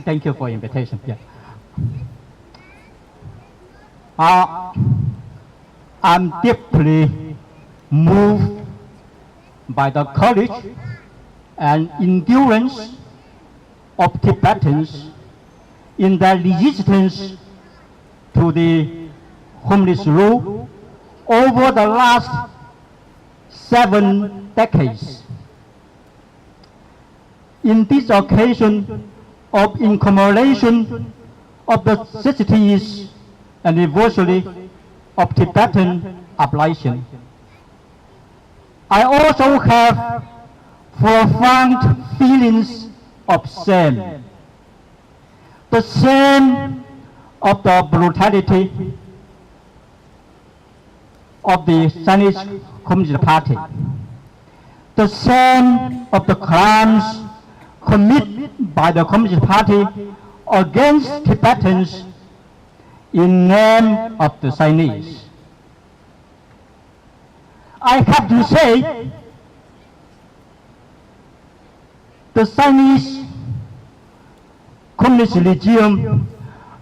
Thank you for invitation. Yeah. Uh, I'm deeply moved by the courage and endurance of Tibetans in their resistance to the communist rule over the last 7 decades. In this occasion of in commemoration of the 60th anniversary of Tibetan abolition, I also have profound feelings of shame. The shame of the brutality of the Chinese Communist Party, the shame of the crimes committed by the Communist Party against Tibetans in name of the Chinese. I have to say, the Chinese communist regime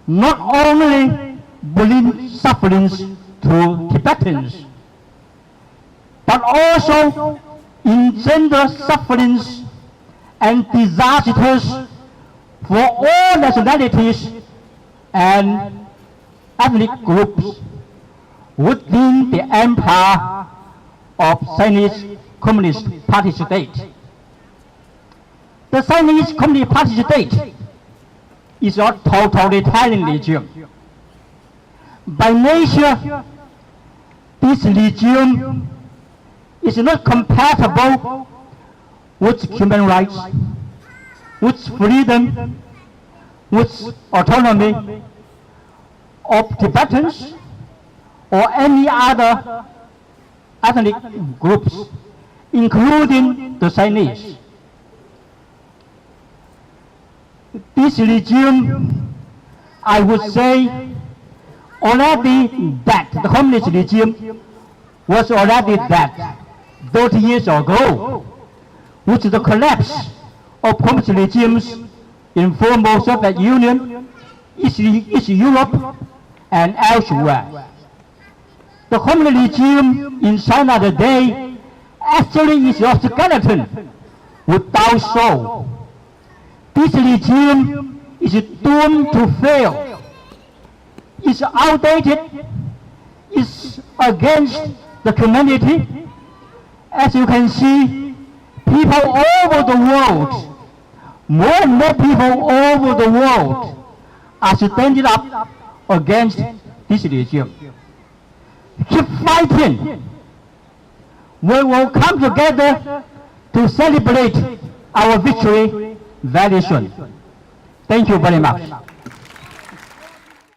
not only brings sufferings to Tibetans, but also engender sufferings and disasters for all nationalities and ethnic groups within the empire of Chinese Communist Party state. The Chinese Communist Party state is a totalitarian regime. By nature, this regime is not compatible with human rights, with freedom, with autonomy of Tibetans or any other ethnic groups, including the Chinese. This regime, I would say, already dead. The communist regime was already dead 30 years ago, with the collapse of communist regimes in former Soviet Union, East Europe, and elsewhere. The communist regime in China today actually is a skeleton without soul. This regime is doomed to fail. It's outdated. It's against the community. As you can see, people over the world, more and more people over the world are standing up against this regime. Keep fighting. We will come together to celebrate our victory very soon. Thank you very much.